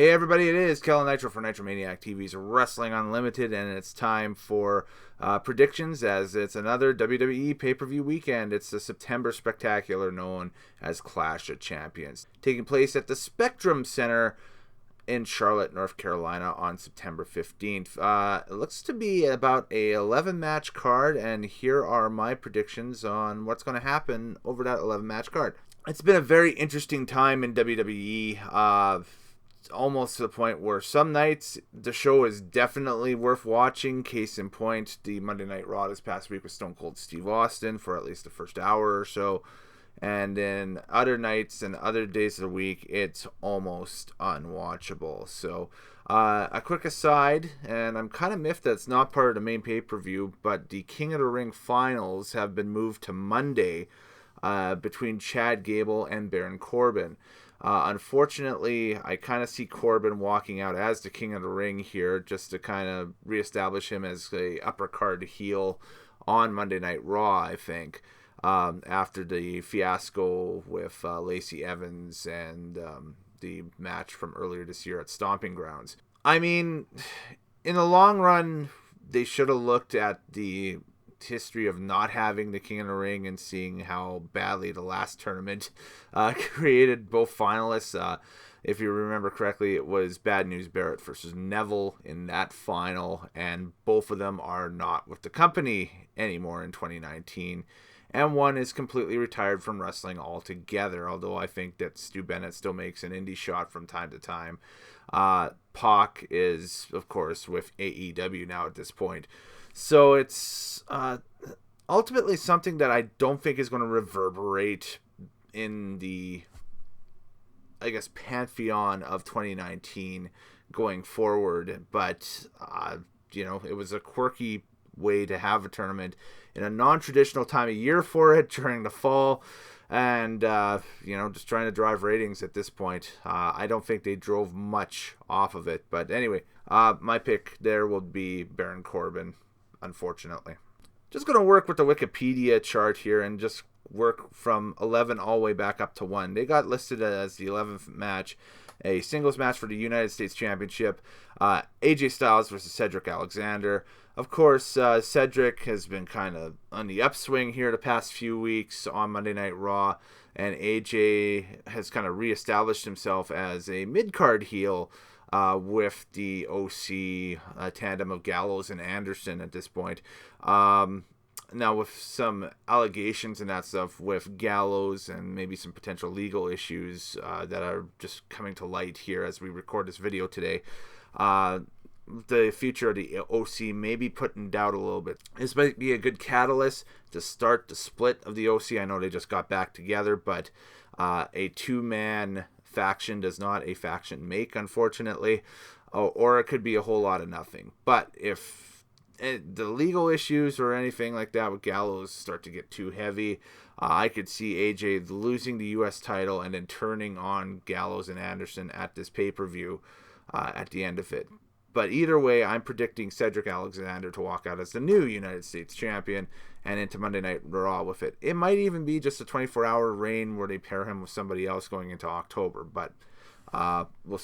Hey everybody, it is Kellen Nitro for Nitromaniac TV's Wrestling Unlimited, and it's time for predictions as it's another WWE pay-per-view weekend. It's the September Spectacular known as Clash of Champions, taking place at the Spectrum Center in Charlotte, North Carolina on September 15th. It looks to be about a 11-match card, and here are my predictions on what's going to happen over that 11-match card. It's been a very interesting time in WWE. Almost to the point where some nights the show is definitely worth watching. Case in point, the Monday Night Raw this past week with Stone Cold Steve Austin for at least the first hour or so. And then other nights and other days of the week, it's almost unwatchable. So, a quick aside, and I'm kind of miffed that it's not part of the main pay-per-view, but the King of the Ring finals have been moved to Monday between Chad Gable and Baron Corbin. Unfortunately, I kind of see Corbin walking out as the King of the Ring here just to kind of reestablish him as a upper card heel on Monday Night Raw, I think, after the fiasco with Lacey Evans and the match from earlier this year at Stomping Grounds. I mean, in the long run, they should have looked at the history of not having the King of the Ring and seeing how badly the last tournament created both finalists. If you remember correctly, it was Bad News Barrett versus Neville in that final, and both of them are not with the company anymore in 2019. And one is completely retired from wrestling altogether, although I think that Stu Bennett still makes an indie shot from time to time. Pac is, of course, with AEW now at this point. So it's ultimately something that I don't think is going to reverberate in the, I guess, pantheon of 2019 going forward. But, it was a quirky way to have a tournament in a non-traditional time of year for it during the fall. And, just trying to drive ratings at this point. I don't think they drove much off of it. But anyway, my pick there will be Baron Corbin. Unfortunately, just going to work with the Wikipedia chart here and just work from 11 all the way back up to 1. They got listed as the 11th match, a singles match for the United States Championship, AJ Styles versus Cedric Alexander. Of course, Cedric has been kind of on the upswing here the past few weeks on Monday Night Raw, and AJ has kind of reestablished himself as a mid-card heel with the OC tandem of Gallows and Anderson at this point. Now with some allegations and that stuff with Gallows and maybe some potential legal issues that are just coming to light here as we record this video today, the future of the OC may be put in doubt a little bit. This might be a good catalyst to start the split of the OC. I know they just got back together, but a two-man faction does not a faction make, unfortunately, or it could be a whole lot of nothing. But if the legal issues or anything like that with Gallows start to get too heavy, I could see AJ losing the U.S. title and then turning on Gallows and Anderson at this pay-per-view at the end of it. But either way, I'm predicting Cedric Alexander to walk out as the new United States champion and into Monday Night Raw with it. It might even be just a 24-hour reign where they pair him with somebody else going into October. But we'll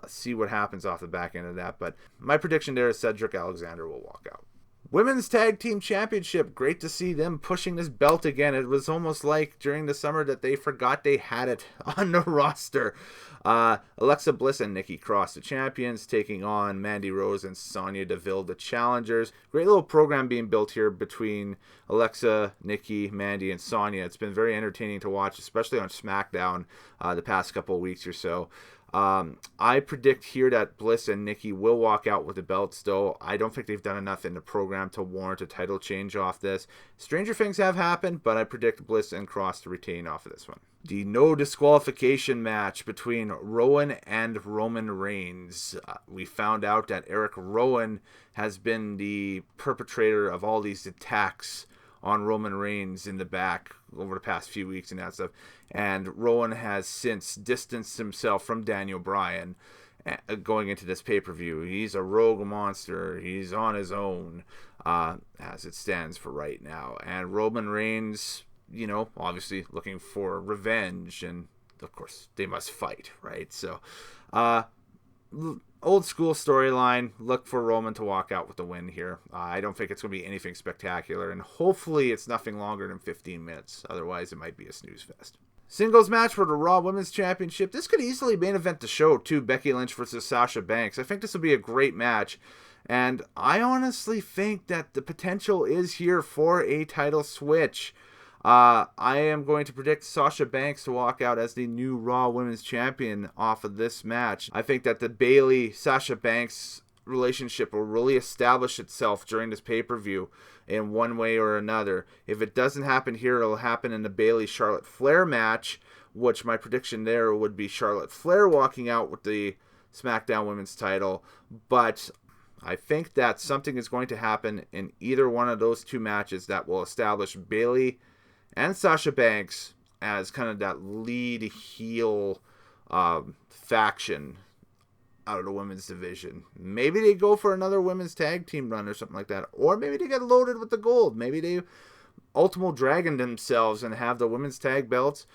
see what happens off the back end of that. But my prediction there is Cedric Alexander will walk out. Women's Tag Team Championship. Great to see them pushing this belt again. It was almost like during the summer that they forgot they had it on the roster. Alexa Bliss and Nikki Cross, the champions, taking on Mandy Rose and Sonya Deville, the challengers. Great little program being built here between Alexa, Nikki, Mandy, and Sonya. It's been very entertaining to watch, especially on SmackDown the past couple of weeks or so. I predict here that Bliss and Nikki will walk out with the belts, though. I don't think they've done enough in the program to warrant a title change off this. Stranger things have happened, but I predict Bliss and Cross to retain off of this one. The no disqualification match between Rowan and Roman Reigns. We found out that Eric Rowan has been the perpetrator of all these attacks on Roman Reigns in the back over the past few weeks and that stuff. And Rowan has since distanced himself from Daniel Bryan going into this pay-per-view. He's a rogue monster. He's on his own as it stands for right now. And Roman Reigns, obviously looking for revenge. And, of course, they must fight, right? So old school storyline. Look for Roman to walk out with the win here. I don't think it's going to be anything spectacular, and hopefully it's nothing longer than 15 minutes. Otherwise, it might be a snooze fest. Singles match for the Raw Women's Championship. This could easily main event the show, too. Becky Lynch versus Sasha Banks. I think this will be a great match. And I honestly think that the potential is here for a title switch. I am going to predict Sasha Banks to walk out as the new Raw Women's Champion off of this match. I think that the Bayley-Sasha Banks relationship will really establish itself during this pay-per-view in one way or another. If it doesn't happen here, it'll happen in the Bayley-Charlotte Flair match, which my prediction there would be Charlotte Flair walking out with the SmackDown Women's title. But I think that something is going to happen in either one of those two matches that will establish Bayley and Sasha Banks as kind of that lead heel faction out of the women's division. Maybe they go for another women's tag team run or something like that. Or maybe they get loaded with the gold. Maybe they Ultimo Dragon themselves and have the women's tag belts.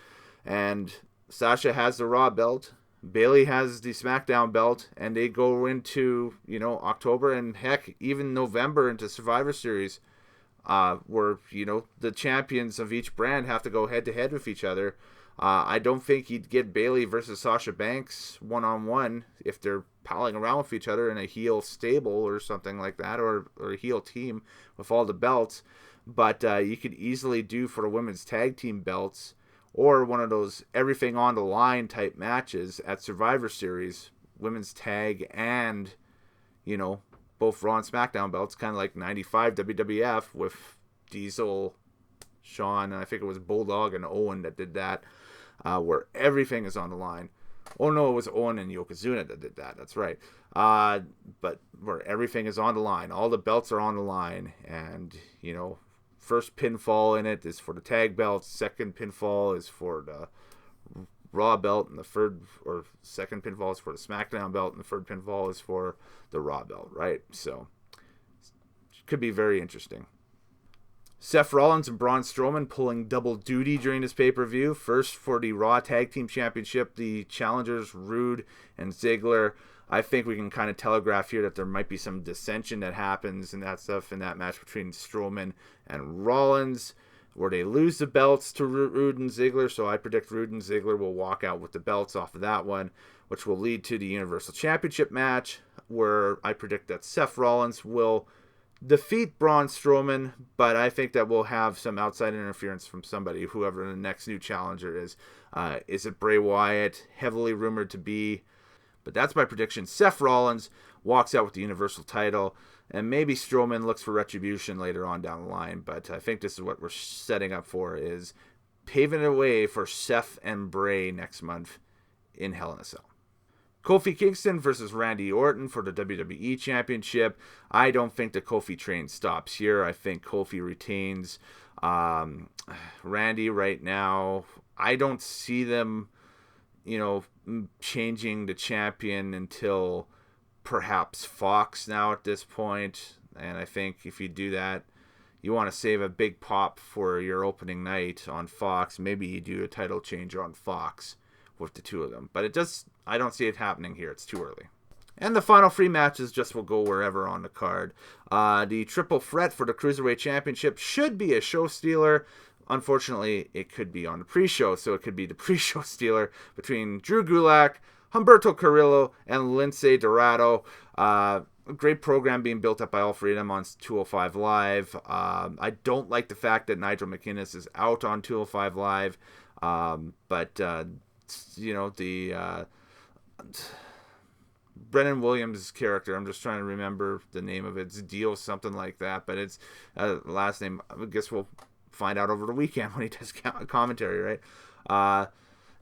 And Sasha has the Raw belt. Bayley has the SmackDown belt. And they go into, October and heck, even November into Survivor Series. Where, the champions of each brand have to go head-to-head with each other. I don't think you'd get Bayley versus Sasha Banks one-on-one if they're palling around with each other in a heel stable or something like that, or a heel team with all the belts. But you could easily do for the women's tag team belts or one of those everything on the line type matches at Survivor Series, women's tag and, both Raw and SmackDown belts, kind of like 95 WWF with Diesel, Shawn, and I think it was Bulldog and Owen that did that. Where everything is on the line. Oh no, it was Owen and Yokozuna that did that. That's right. But where everything is on the line. All the belts are on the line. And, first pinfall in it is for the tag belts. Second pinfall is for the Raw belt. And the second pinfall is for the SmackDown belt. And the third pinfall is for the Raw belt, right? So, it could be very interesting. Seth Rollins and Braun Strowman pulling double duty during this pay-per-view. First for the Raw Tag Team Championship, the challengers Rude and Ziggler. I think we can kind of telegraph here that there might be some dissension that happens and that stuff in that match between Strowman and Rollins, where they lose the belts to Rude and Ziggler. So I predict Rude and Ziggler will walk out with the belts off of that one, which will lead to the Universal Championship match, where I predict that Seth Rollins will defeat Braun Strowman, but I think that we'll have some outside interference from somebody, whoever the next new challenger is. Is it Bray Wyatt? Heavily rumored to be. But that's my prediction. Seth Rollins walks out with the Universal title, and maybe Strowman looks for retribution later on down the line, but I think this is what we're setting up for, is paving the way for Seth and Bray next month in Hell in a Cell. Kofi Kingston versus Randy Orton for the WWE Championship. I don't think the Kofi train stops here. I think Kofi retains. Randy right now, I don't see them, changing the champion until perhaps Fox now at this point. And I think if you do that, you want to save a big pop for your opening night on Fox. Maybe you do a title change on Fox with the two of them. But I don't see it happening here. It's too early. And the final three matches just will go wherever on the card. The triple threat for the Cruiserweight Championship should be a show stealer. Unfortunately, it could be on the pre-show, so it could be the pre-show stealer between Drew Gulak, Humberto Carrillo, and Lince Dorado. A great program being built up by all three of them on 205 Live. I don't like the fact that Nigel McInnes is out on 205 Live, but Brennan Williams' character, I'm just trying to remember the name of it. It's Dio something like that, but it's last name, I guess we'll find out over the weekend when he does commentary, right?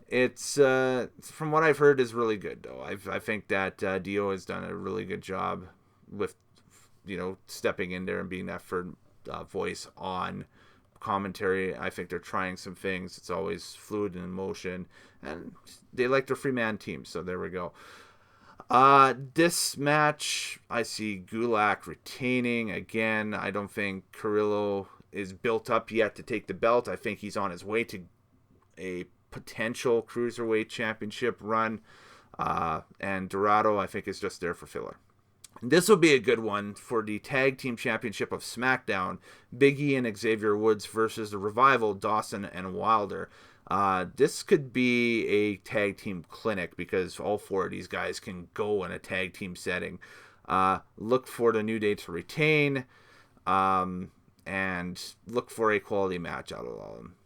It's from what I've heard is really good, though. I think that Dio has done a really good job with stepping in there and being that third voice on commentary. I think they're trying some things. It's always fluid and in motion, and they like their free man team, so there we go. This match, I see Gulak retaining. Again, I don't think Carrillo is built up yet to take the belt. I think he's on his way to a potential Cruiserweight Championship run. And Dorado, I think, is just there for filler. This will be a good one for the Tag Team Championship of SmackDown. Big E and Xavier Woods versus the Revival, Dawson and Wilder. This could be a tag team clinic because all four of these guys can go in a tag team setting. Look for the New Day to retain, and look for a quality match out of all of them.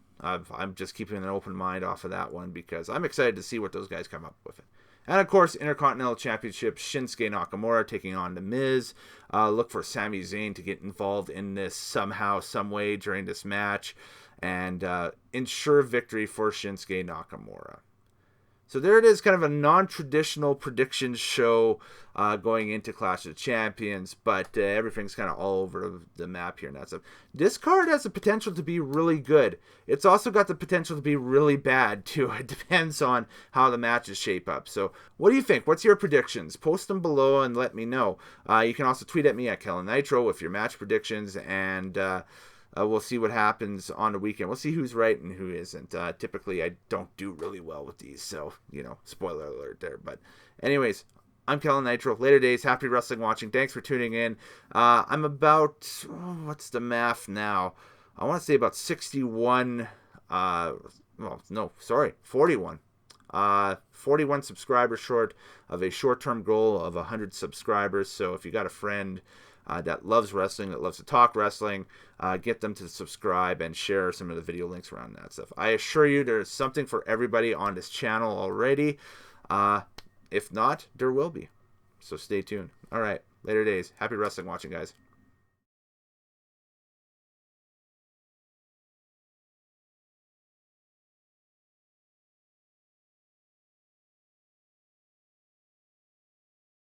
I'm just keeping an open mind off of that one because I'm excited to see what those guys come up with. And of course, Intercontinental Championship, Shinsuke Nakamura taking on The Miz. Look for Sami Zayn to get involved in this somehow, some way during this match, and ensure victory for Shinsuke Nakamura. So there it is, kind of a non-traditional prediction show going into Clash of the Champions, but everything's kind of all over the map here. Now, so this card has the potential to be really good. It's also got the potential to be really bad, too. It depends on how the matches shape up. So what do you think? What's your predictions? Post them below and let me know. You can also tweet at me at Kellen Nitro with your match predictions, and we'll see what happens on the weekend. We'll see who's right and who isn't. Typically, I don't do really well with these, so, spoiler alert there. But anyways, I'm Kellen Nitro. Later days, happy wrestling watching. Thanks for tuning in. I'm about, what's the math now? I want to say about 61, 41. 41 subscribers short of a short-term goal of 100 subscribers. So if you got a friend that loves wrestling, that loves to talk wrestling, get them to subscribe and share some of the video links around that stuff. I assure you there's something for everybody on this channel already. If not, there will be. So stay tuned. All right, later days. Happy wrestling watching, guys.